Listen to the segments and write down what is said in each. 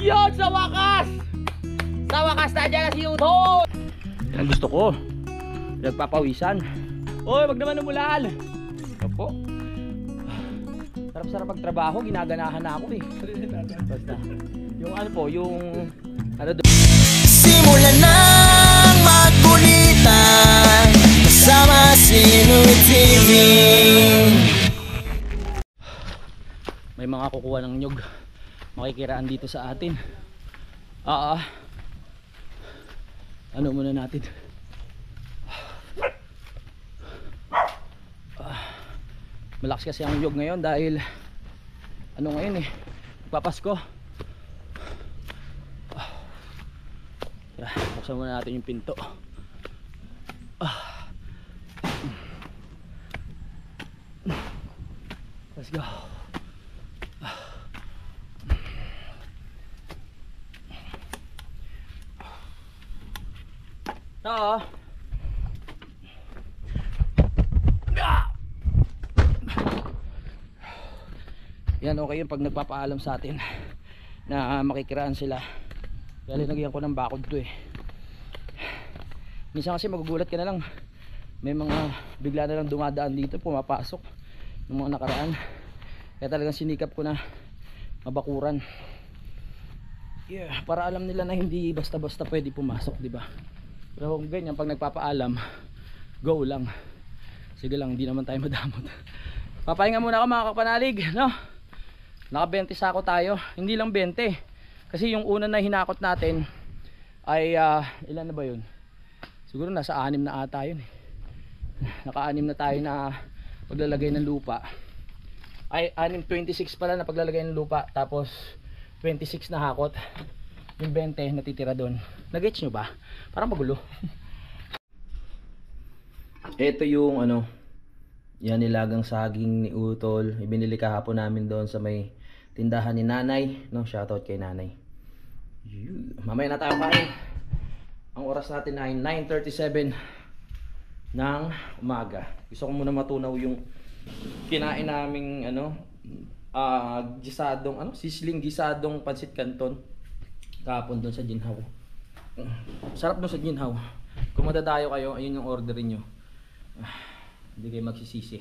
Yun, sa wakas! Sa wakas na dyan na si Utol! Yan ang gusto ko. Nagpapawisan. Oy, wag naman umulal. Opo. Sarap-sarap magtrabaho, ginaganahan na ako eh. Basta. Yung ano po, yung ano doon. Simulan ng magkulitan kasama si Nuit TV. May mga kukuha ng nyug. Makikiraan dito sa atin. Ano muna natin? Malakas kasi ang nyug ngayon dahil ano ngayon eh, magpapasko. Buksan muna natin yung pinto. Let's go. Oo. Yan, okay yun pag nagpapaalam sa atin na makikiraan sila. Kaya linagyan ko ng bakod to eh. Minsan kasi magugulat ka na lang, may mga bigla na lang dumadaan dito, pumapasok ng mga nakaraan. Kaya talagang sinikap ko na mabakuran, para alam nila na hindi basta-basta pwede pumasok, di ba? Pero kung ganyan, pag nagpapaalam, go lang. Sige lang, hindi naman tayo madamot. Papahinga muna ako mga kapanalig, no? Naka 20 sako tayo, hindi lang 20. Kasi yung una na hinakot natin ay ilan na ba yun? Siguro nasa 6 na ata yun eh. Naka 6 na tayo na paglalagay ng lupa. Ay 26 pala na paglalagay ng lupa. Tapos 26 na hakot. Yung 20 natitira doon. Nag-gets nyo ba? Parang magulo. Ito yung ano, yan nilagang saging ni Utol. Ibinili kahapon namin doon sa may tindahan ni Nanay, no? Shoutout kay Nanay. Mamaya na tayo kain. Ang oras natin ay 9:37 ng umaga. Gusto ko muna matunaw yung kinain naming ano, gisadong ano, sisling gisadong pansit canton kahapon doon sa Ginhaw. Sarap doon sa Ginhaw. Kung madadayo kayo, ayun yung orderin nyo. Hindi kayo magsisisi.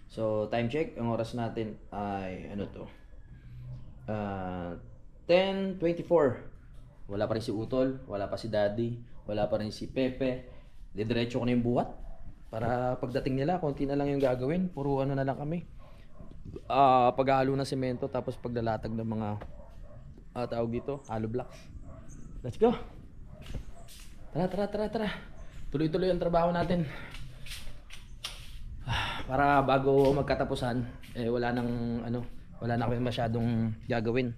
So time check, ang oras natin ay ano to, 10:24. Wala pa rin si Utol, wala pa si Daddy, wala pa rin si Pepe. Didiretso ko na yung buhat para pagdating nila konti na lang yung gagawin. Puro ano na lang kami, paghahalo ng semento, tapos paglalatag ng mga tawag dito, hollow blocks. Let's go. Tara. Tuloy-tuloy ang trabaho natin. Para bago magkatapusan, wala na kami masyadong gagawin.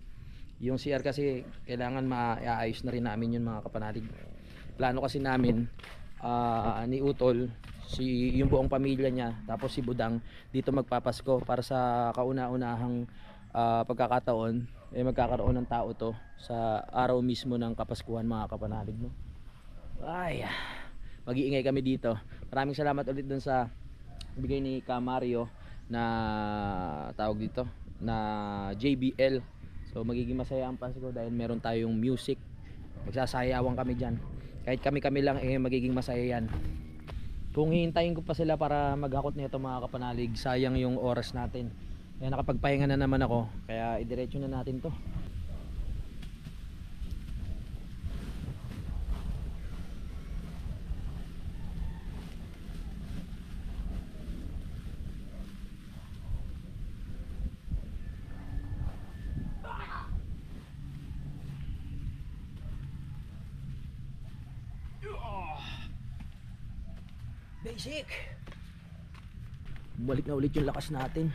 Yung CR kasi kailangan maayos na rin namin yun mga kapanalig. Plano kasi namin ni Utol, yung buong pamilya niya, tapos si Budang dito magpapasko para sa kauna-unahang pagkakataon magkakaroon ng tao to sa araw mismo ng Kapaskuhan mga kapanalig, no? Ay, mag-iingay kami dito. Maraming salamat ulit dun sa bigay ni Ka Mario na tawag dito na JBL. So magiging masaya ang Pasko dahil meron tayong music. Magsasayawan kami dyan. Kahit kami lang magiging masaya yan. Kung hihintayin ko pa sila para maghakot nito mga kapanalig, sayang yung oras natin. Kaya nakapagpahinga na naman ako, kaya idiretso na natin to. Basic. Balik na ulit yung lakas natin.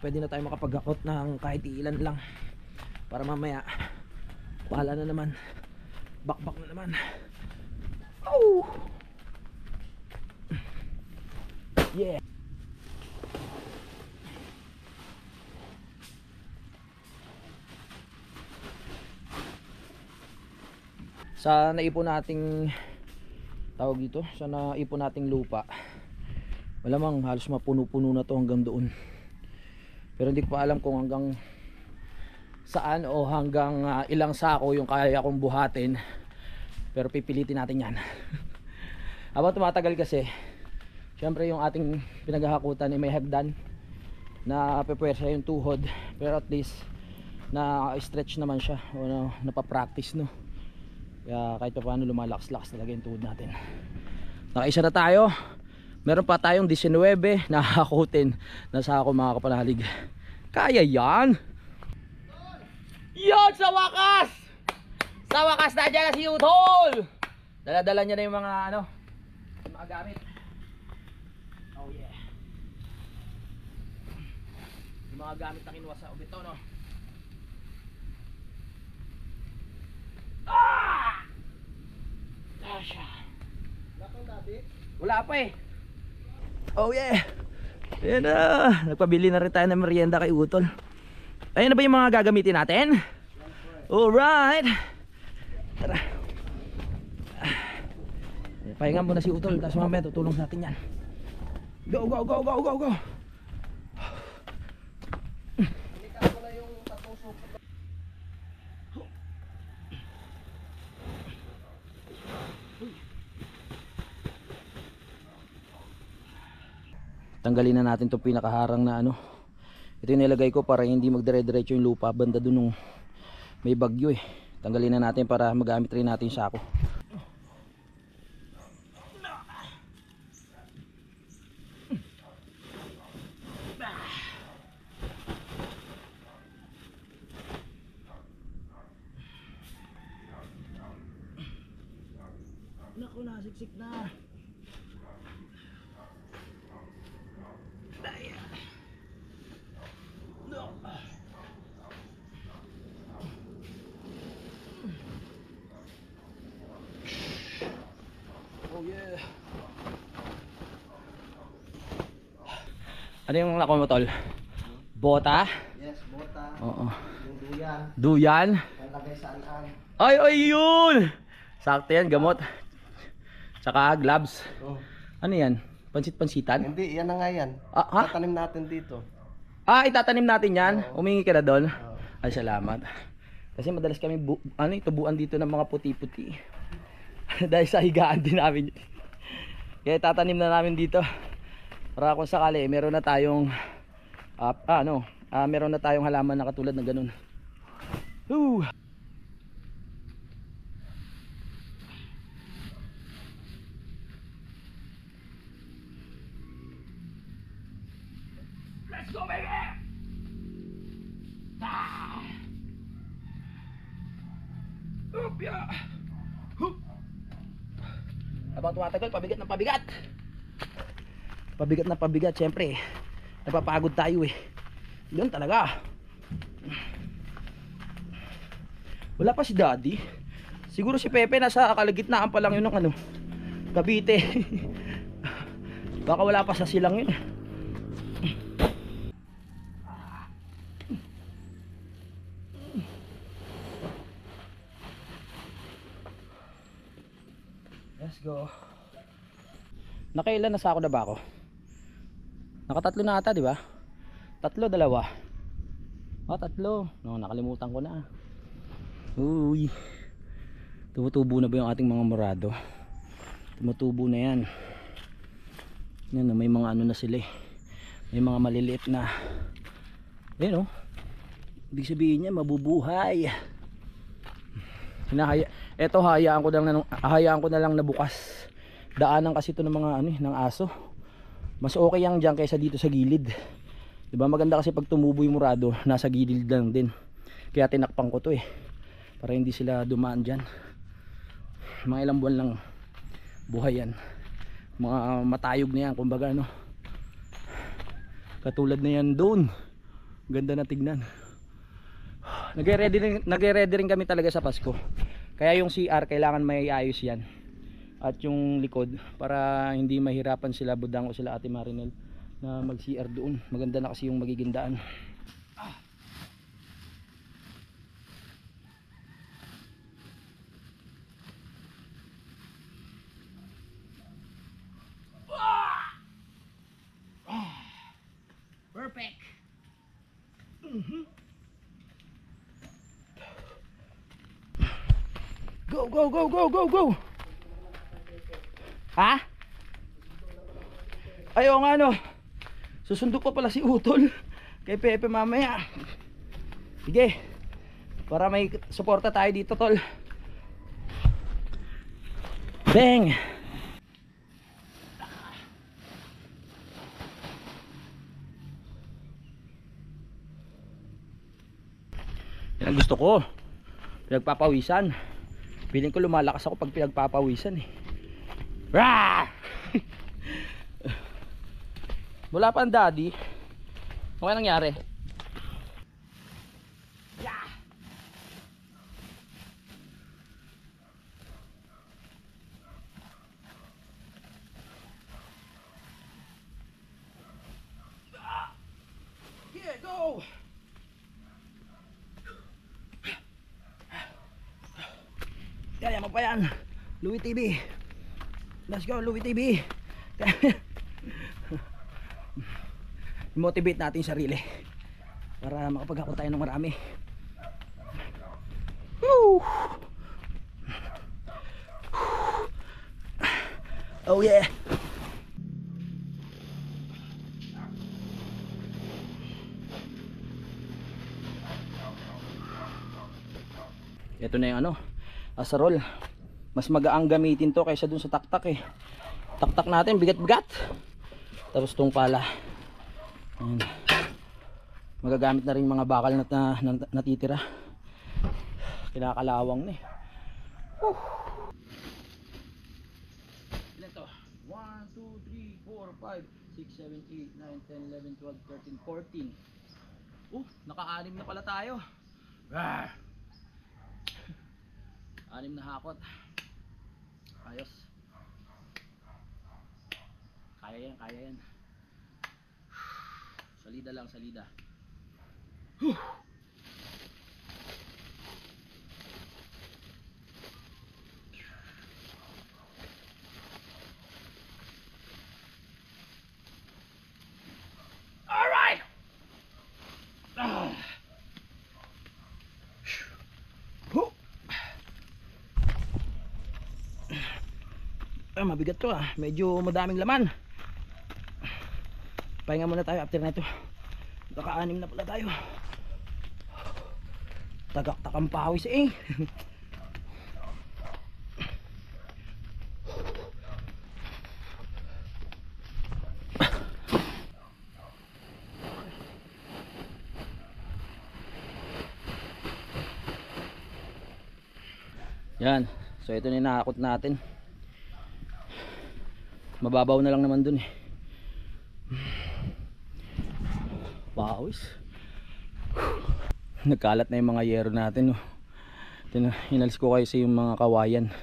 Pwede na tayo makapaghakot ng kahit ilan lang para mamaya bahala na naman, bakbak na naman. Oh! Yeah. Sa naipon nating tawag dito, sa naipon nating lupa, malamang halos mapuno-puno na to hanggang doon. Pero hindi ko pa alam kung hanggang saan o hanggang ilang sako yung kaya kong buhatin, pero pipilitin natin yan. Habang tumatagal kasi, syempre yung ating pinaghahakutan ay may hagdan na pepwersa yung tuhod, pero at least na stretch naman siya o napapractice, no? Kaya kahit pa paano lumalakas-lakas talaga yung tuhod natin. Nakaisa na tayo. Meron pa tayong 19 na hakutin na sako mga kapanalig. Kaya yan. Yon, sa wakas! Sa wakas na dyan na si Utol! Dala-dala niya na yung mga ano, yung mga gamit. Oh yeah. Yung mga gamit na kinuha sa ubito, no? Ah! Tasha. Wala pa eh. Oh yeah. Ayan na. Nagpabili na rin tayo ng merienda kay Utol. Ayan na ba yung mga gagamitin natin? Alright. Tara. Pahinga muna si Utol, tapos mamaya tutulong sa atin yan. Go, go, go, go, go, go. Tanggalin na natin itong pinakaharang na ano. Ito yung nilagay ko para hindi magdire-diretso yung lupa banda dun nung may bagyo eh. Tanggalin na natin para magamit rin natin yung sako. Naku, nasiksik na. Oh yeah. Ano yung nakuha mo, Tol? Bota? Yes, bota. Oo. Yung duyan. Duyan? Nalagay sa alaan. Ay, ay yun! Sakto yan, gamot. Tsaka gloves. Oh. Ano yan? Pansit-pansitan? Hindi, yan na nga yan. Ah, ha? Tatanim natin dito. Ah, itatanim natin yan? Oo. Umingi ka na doon? Oo. Ay, salamat. Kasi madalas kami tubuan dito ng mga puti-puti. Dahil sa higaan din namin. Kaya tatanim na namin dito. Para kung sakali, meron na tayong meron na tayong halaman na katulad ng ganun. Woo! Let's go, baby! Ah! Up, yeah! Hup! Habang tumatagal, pabigat na pabigat. Pabigat na pabigat, syempre. Napapagod tayo eh. Yun talaga. Wala pa si Daddy. Siguro si Pepe nasa kalagitnaan pa lang yun ng ano, Cavite. Baka wala pa sa silang yun. Let's go. Nakailan na sa ako na ba ako? Nakatatlo na ata, di ba? Tatlo, dalawa. Ah, tatlo. No, nakalimutan ko na. Uy. Tumutubo na ba yung ating mga morado? Tumutubo na yan. Yan, may mga ano na sila eh. May mga maliliit na. Ayun, oh. Ibig sabihin niya, mabubuhay. Eto, hayaan ko na lang na bukas. Daanan kasi ito ng mga ano, ng aso. Mas okay yang diyan kaysa dito sa gilid. 'Di ba? Maganda kasi pag tumubo yung murado, nasa gilid lang din. Kaya tinakpan ko 'to eh. Para hindi sila dumaan diyan. Mga ilang buwan lang buhay yan. Mga matayog na yan, kumbaga ano. Katulad na yan doon. Ganda na tignan. Nagre-ready rin kami talaga sa Pasko. Kaya yung CR kailangan may ayos yan. At yung likod para hindi mahirapan sila Budang o sila Ate Marinel na mag CR doon. Maganda na kasi yung magiging daan. Perfect. Go, go, go, go, go, go. Ha? Ayaw nga no. Susundo pa pala si Utol kay Pepe mamaya. Sige. Para may suporta tayo dito, tol. Bang! Yan ang gusto ko. Pinagpapawisan. Feeling ko lumalakas ako pag pinagpapawisan eh. Rah! Wala pa ang daddy. Ano kaya nangyari? Yeah! Yeah, go! Kaya mo pa yan. Louie TV. Let's go Louie TV. Motivate natin yung sarili para makapaghakot tayo ng marami. Woo! Oh yeah. Ito na yung ano, asarol. Mas magaang gamitin to kaysa dun sa taktak eh. Taktak natin bigat-bigat. Tapos tong pala. Ayan. Magagamit na rin mga bakal na natitira. Kinakalawang na eh. Ilan to? 1, 2, 3, 4, 5, 6, 7, 8, 9, 10, 11, 12, 13, 14. Naka-anim na pala tayo. Rawr! 6 na hakot. Ayos. Kaya yan, kaya yan. Salida lang, salida. Alright! Mabigat to ah. Medyo madaming laman. Pahinga muna tayo after na ito. Naka-anim na pala tayo. Tagaktak ang pawis eh. Yan. So ito na yung nakakot natin. Mababaw na lang naman dun eh. Pawis. Nagkalat na yung mga yero natin oh. Hinalis ko kasi yung mga kawayan.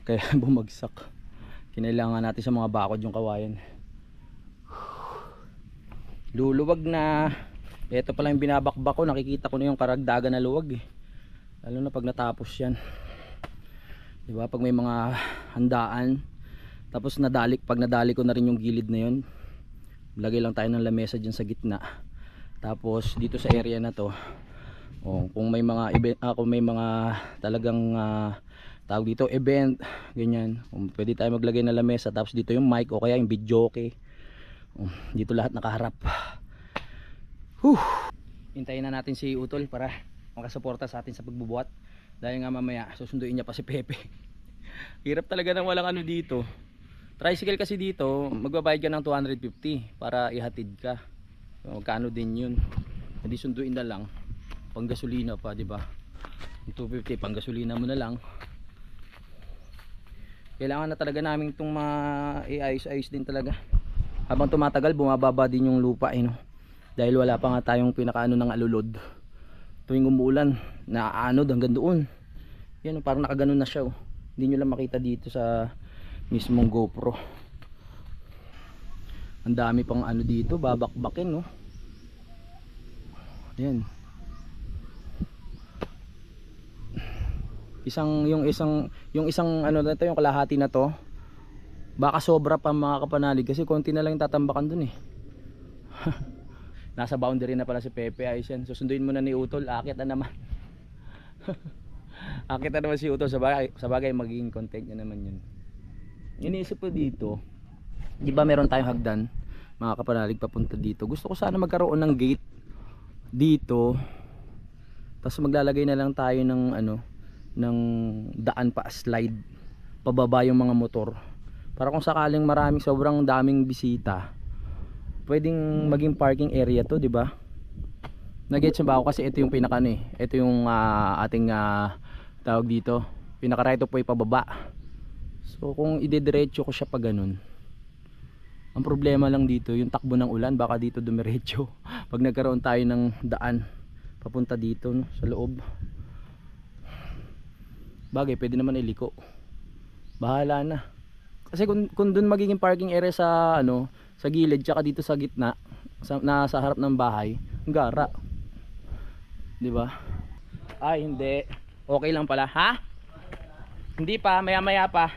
Kaya bumagsak. Kinailangan natin sa mga bakod yung kawayan. Luluwag na. Ito pala yung binabakbak ko. Nakikita ko na yung karagdagan na luwag eh. Lalo na pag natapos yan. Diba pag may mga handaan. Tapos pag nadali ko na rin yung gilid na yun, lagay lang tayo ng lamesa dyan sa gitna. Tapos dito sa area na to, kung may mga event, kung may mga talagang tawag dito event, ganyan, pwede tayo maglagay ng lamesa. Tapos dito yung mic o kaya yung video okay. Dito lahat nakaharap. Hintayin na natin si Utol para makasuporta sa atin sa pagbubuhat. Dahil nga mamaya susunduin niya pa si Pepe. Hirap talaga nang walang ano dito. Tricycle kasi dito, magbabayad ka ng 250 para ihatid ka. So, magkano din yun? Hindi sunduin na lang. Panggasolina pa, di ba? 250 panggasolina mo na lang. Kailangan na talaga namin itong i-ayos-ayos din talaga. Habang tumatagal, bumababa din yung lupa eh, no? Dahil wala pa nga tayong pinakaano ng alulod. Tuwing umuulan, naaanod hanggang doon. Yan, parang nakaganon na siya oh. Hindi nyo lang makita dito sa mismong GoPro. Ang dami pang ano dito, babakbakin no. Ayan. Yung isang ano na to, yung kalahati na to. Baka sobra pa mga kapanalig kasi konti na lang yung tatambakan dun eh. Nasa boundary na pala si Pepe, ayos yan. Susunduin mo na ni Utol, akit na naman. Akita naman si Utol, sa bagay magiging content niya naman yun. Iniisip ko dito, di ba meron tayong hagdan, mga kapanalig, papunta dito. Gusto ko sana magkaroon ng gate dito, tapos maglalagay na lang tayo ng ano, ng daan pa slide pababa yung mga motor, para kung sakaling maraming sobrang daming bisita, pwedeng maging parking area to, di ba? Nag-gets ba ako? Kasi ito yung pinaka ito yung ating tawag dito, pinaka right of way pababa. So kung idediretso ko siya pa ganun, ang problema lang dito yung takbo ng ulan, baka dito dumiretso pag nagkaroon tayo ng daan papunta dito, no, sa loob. Bagay pwede naman iliko, bahala na. Kasi kung dun magiging parking area sa ano, sa gilid tsaka dito sa gitna, sa harap ng bahay, gara, di ba? Ay hindi, okay lang pala. Ha? Hindi pa, maya maya pa.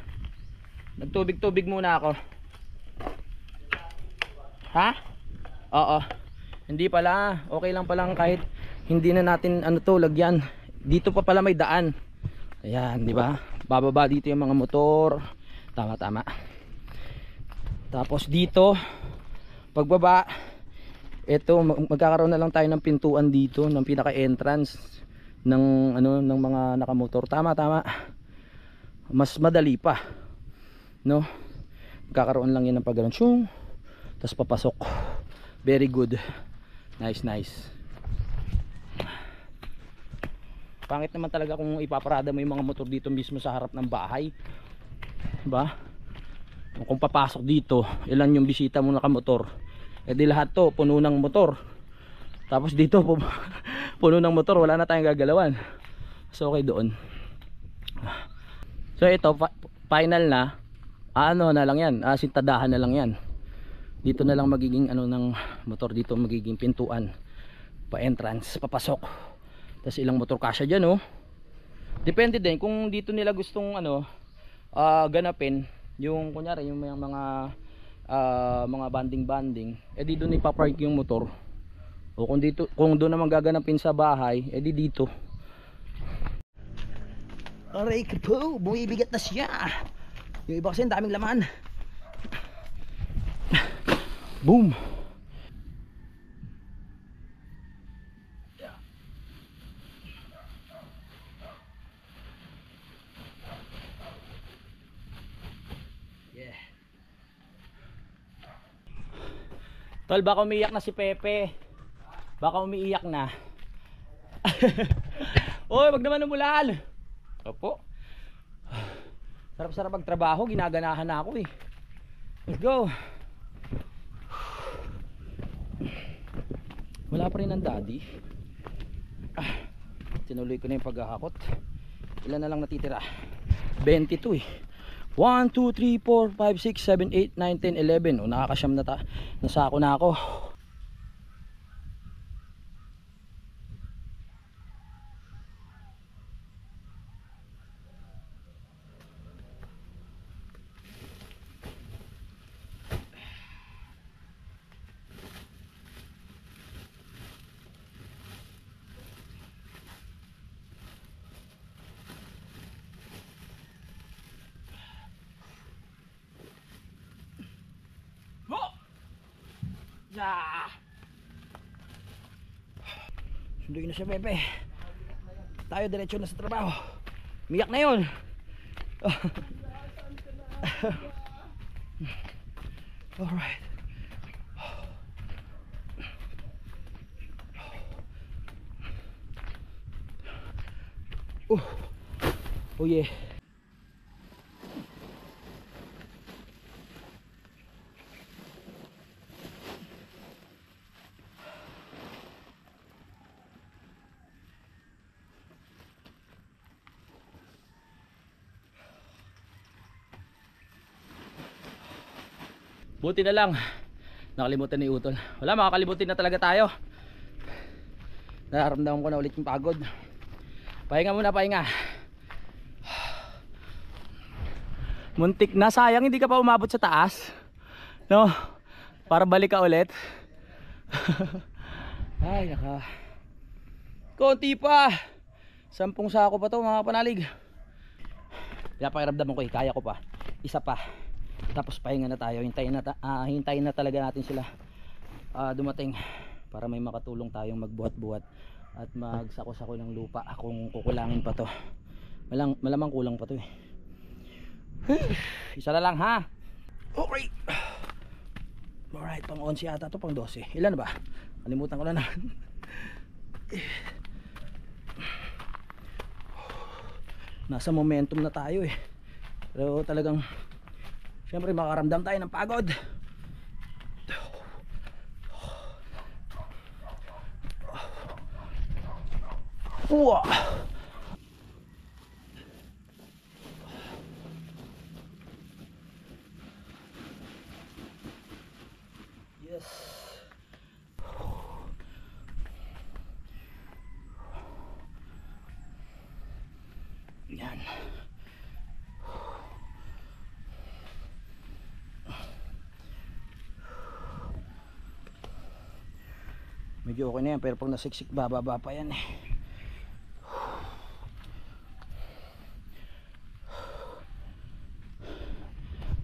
Nagtubig-tubig muna ako. Ha? Oo. Hindi pala, okay lang palang kahit hindi na natin ano to lagyan. Dito pa pala may daan. Ayan, di ba? Bababa dito yung mga motor. Tama tama. Tapos dito pagbaba, ito magkakaroon na lang tayo ng pintuan dito, ng pinaka entrance ng ano, ng mga nakamotor. Tama tama. Mas madali pa, no? Magkakaroon lang yan ng pagganon, tapos papasok. Very good. Nice nice. Pangit naman talaga kung ipaparada mo yung mga motor dito mismo sa harap ng bahay, diba? Kung papasok dito, ilan yung bisita mo nakamotor, di lahat to puno ng motor. Tapos dito puno ng motor, wala na tayong gagalawan. So okay doon. So ito final na, ano na lang yan, sintadahan na lang yan. Dito na lang magiging ano ng motor, dito magiging pintuan pa entrance, papasok. Tapos ilang motor kasya dyan, oh. Depende din kung dito nila gustong ano, ganapin yung kunyari yung mga banding di doon ipapark yung motor. O kung dito, kung doon naman gaganapin sa bahay, di dito. Aray ka po, bumibigat na siya. Yung iba kasi ang daming laman. Boom. Tol, baka umiiyak na si Pepe. Baka umiiyak na. Oy, wag naman umulan. Opo. Sarap-sarap magtrabaho, ginaganahan na ako eh. Let's go. Wala pa rin ang daddy. Tinuloy ko na yung paghahakot. Ilan na lang natitira? 22 eh. 1, 2, 3, 4, 5, 6, 7, 8, 9, 10, 11. O nakakasyam na nasako na ako. Sunduin na siya, Pepe. Tayo diretso na sa trabaho. Miyak na yun. Alright. Oh yeah. Buti na lang nakalimutan ni Utol. Wala, makakalimutin na talaga tayo. Nararamdaman ko na ulit yung pagod. Pahinga muna, pahinga. Muntik na, sayang hindi ka pa umabot sa taas, no? Para balik ka ulit. Ay naka, konti pa. 10 sako pa to mga kapanalig. Pinapakiramdaman ko kaya ko pa. Isa pa. Tapos pahinga na tayo. Hintayin na talaga natin sila dumating para may makatulong tayong magbuhat-buhat at magsako-sako ng lupa kung kukulangin pa to. Malamang kulang pa to eh. Isa na lang ha. Okay. Alright, pang 11 ata to, pang 12. Ilan na ba? Kalimutan ko na. Nasa momentum na tayo eh. Pero talagang syempre makaramdam tayo ng pagod. Wow. Yes. Yan. Medyo okay na yan, pero pag nasiksik bababa pa yan eh.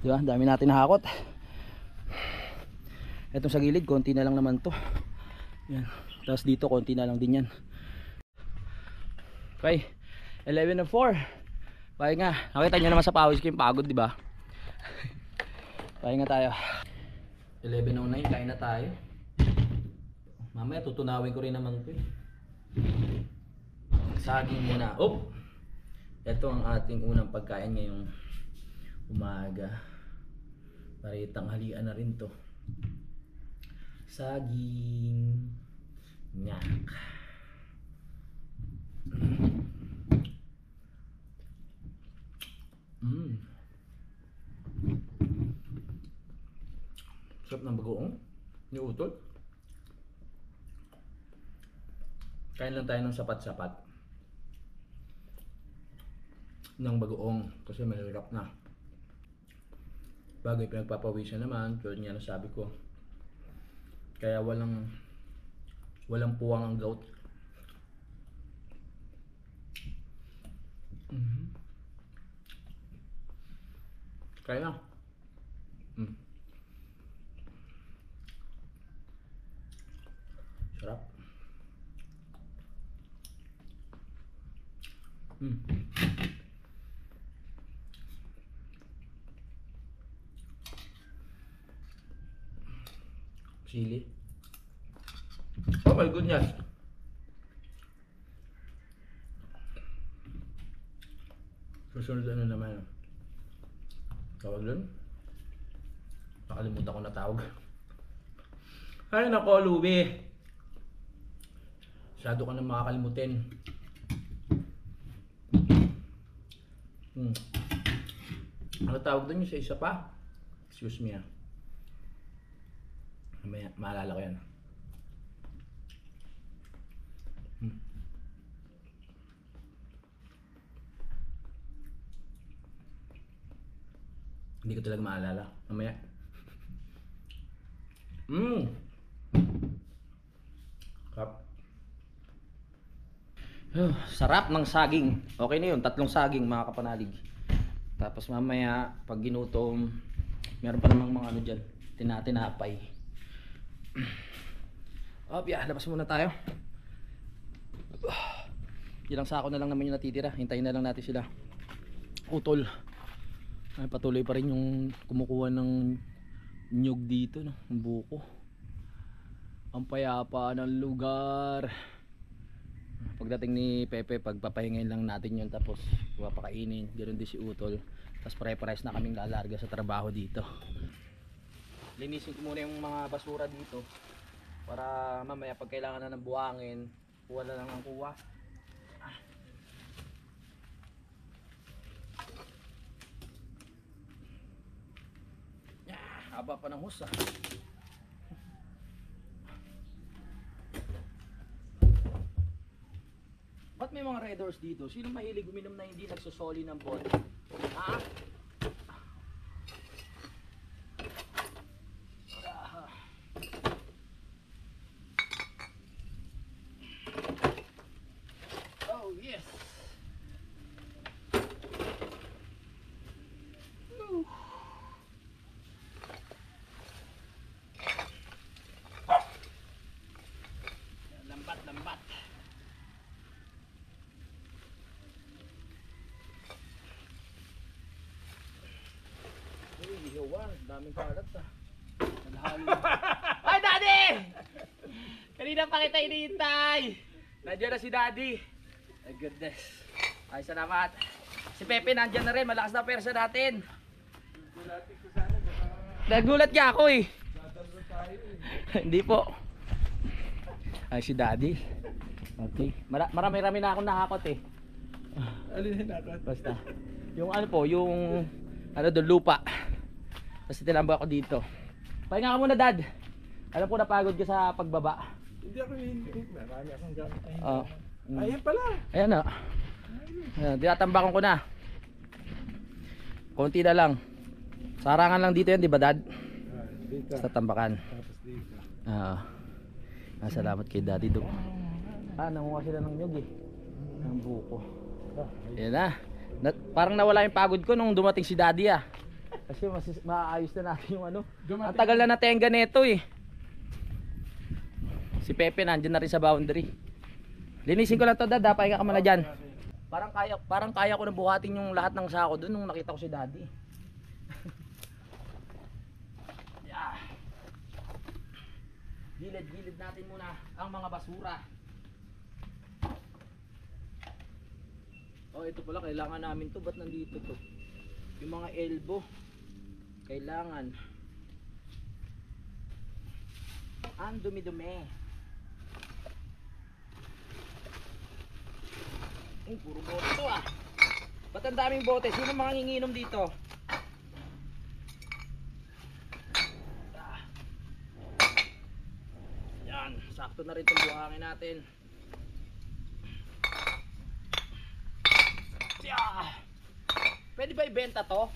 Diba? Dami natin nahakot. Etong sa gilid, konti na lang naman to. Yan. Tapos dito, konti na lang din yan. Okay. 11:04. Pahinga. Nakita nyo naman sa pawis ko yung pagod, diba? Pahinga tayo. 11:09, kain na tayo. Mamaya tutunawin ko rin naman to eh. Saging muna. Oh! Ito ang ating unang pagkain ngayong umaga. Paritang halian na rin to. Saging. Nyak. Sarap ng bagoong. Yung utol. Kain lang tayo ng sapat-sapat ng bagoong kasi mahirap na. Bagay pinagpapawisan naman, tulad nga nasabi ko. Kaya walang puwang ang gout. Kaya na. Sarap. Sili. Oh my goodness. Susunod ano naman. Tawag doon? Nakalimutan ko na tawag. Ay nako, Lubi. Masyado ka na makakalimutin. Ano tawag doon yung sa isa pa? Excuse me ah. Mamaya, maalala ko yan. Hindi ko talaga maalala. Mamaya. Sarap. Sarap ng saging. Okay na yun. 3 saging mga kapanalig. Tapos mamaya, pag ginutom, meron pa namang mga ano dyan. Tinatinapay. Labas muna tayo. Ilang sako na lang naman yung natitira. Hintayin na lang natin sila. Utol. Ay, patuloy pa rin yung kumukuha ng nyug dito, no? Ang buko. Ang payapa ng lugar. Pagdating ni Pepe, pagpapahingayin lang natin yun, tapos papakainin. Ganoon din si Utol. Tapos pare-pares na kaming lalarga sa trabaho dito. Linisin ko muna yung mga basura dito para mamaya pag kailangan na ng buhangin, kuha na lang ang kuha. Haba pa ng husa. Ba't may mga Red Horse dito? Sino mahilig uminom na hindi nagsusoli ng bot? Ha? Oh yes. Daming kalat ah. Ay, Daddy! Kanina pa kita hinihintay. Nandiyan na si Daddy. My goodness. Ay, salamat. Si Pepe nandiyan na rin. Malakas na persa natin. Nagulat niya ako eh. Hindi po. Ay, si Daddy. Okay. Marami-rami na akong nakakot eh. Ano yung nakakot? Basta. Yung ano po, yung ano doon, lupa. Kasi tinamba ako dito. Pahinga ka muna, Dad. Alam ko napagod ka sa pagbaba. Hindi ako hindi. Marami akong gamit. Ayan pala. Ayan na. Ayan, tinatambakan ko na. Konti na lang. Sarangan lang dito yan, di ba, Dad? Dito. Sa tambakan. Tapos dito. Salamat kay Daddy do. Nanguha sila ng nyug eh. Ng buko. Ayan na. Parang nawala yung pagod ko nung dumating si Daddy ah. Kasi maayos na natin yung ano. Ang tagal na natenga neto eh. Si Pepe nandiyan na rin sa boundary. Linisin ko lang to, Dad. Pahinga ka muna dyan. Parang kaya ko na buhatin yung lahat ng sako doon nung nakita ko si Daddy. Yeah. Gilid-gilid natin muna ang mga basura. Oh, ito pala kailangan namin to. Ba't nandito to? Yung mga elbow kailangan. Ang dumi-dumi. Puro bote to ah. Ba't ang daming bote? Sino mga nginginom dito? Yan, sakto na rin itong buhangin natin. Pwede ba ibenta to?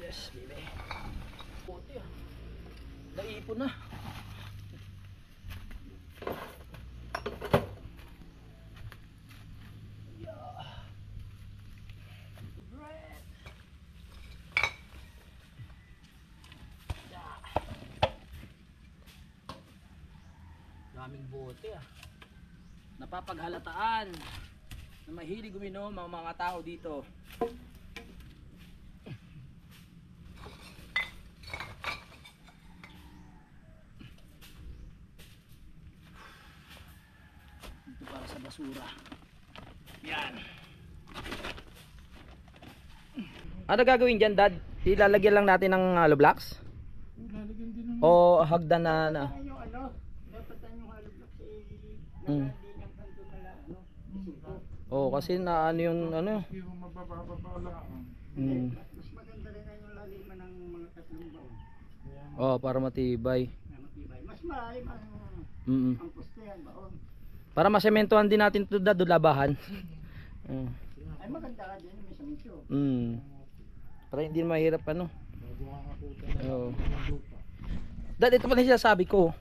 Yes, baby. Bote ah. Naipon na. Daming bote ah. Napapaghalataan na mahilig uminom ang mga tao dito. Dito para sa basura. Yan. Ano gagawin dyan, Dad? Ilalagyan lang natin ng hollow blocks? Lalagyan din ng... O hagdan na? Yung ano, dapat yung hollow blocks Oh, kasi na ano yung ano? Yung mabababa lang. mas maganda rin na yung lalim ng mga tatlong baon. Oh, para matibay. Matibay. Mas malalim ang ang poste yan baon. Para masementohan din natin ito, Dad, labahan. Ay maganda ka din may samento. Para hindi mahirap ano. Oh. Dad, ito pala yung sinasabi ko.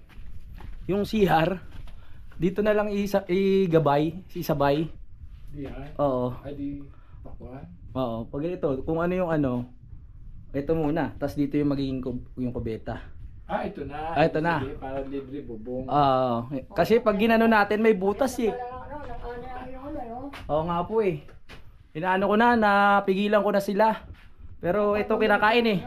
Yung CR dito na lang igabay, isabay. Diyan? Oo. Ay di pakuan? Oo. Pag ito, kung ano yung ano, ito muna. Tapos dito yung magiging yung kubeta. Ito na. Ito na. Sige, para libre bubong. Kasi pag ginano natin may butas eh. Ano, Oo nga po eh. Inaano ko na, napigilan ko na sila. Pero ito kinakain eh.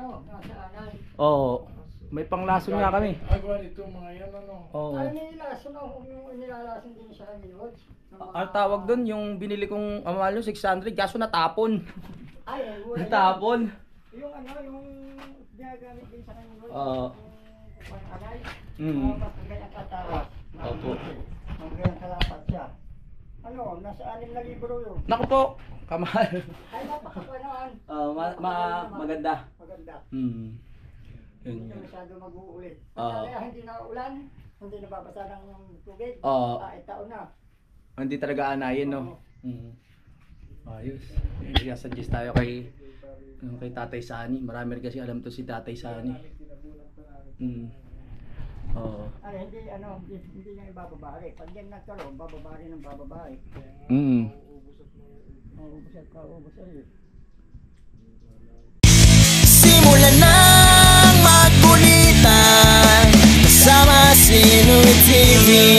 Oo. May panglason nga kami. Agawa nito mga yan ano. Oo. Ano nilalason yung nilalason din sa amin, Lods? Ang tawag doon, yung binili kong amalo 600, kaso natapon. Ay, wala. Natapon. Yung ano, yung ginagamit din sa amin, Lods. Oo. Yung alay. Tapos ang ganyan katawas. Opo. Ang ganyan kalapat siya. Ano, nasa 6,000 yun. Naku po, kamahal. Ay, napakapanaan. Maganda. Maganda. Yun Hindi yun. masyado mag-uulit. Oo. Kaya hindi na ulan, hindi nababasa ng tubig. Oo. Taon na. Hindi talaga anayin, no? Ayos. Suggest tayo kay Tatay Sani. Marami rin kasi alam to si Tatay Sani. Oo. Ay, hindi niya ibababari. Pag yan nagkaroon, bababari ng bababari. Ubus. Simulan ng magkulitan kasama si Louie TV.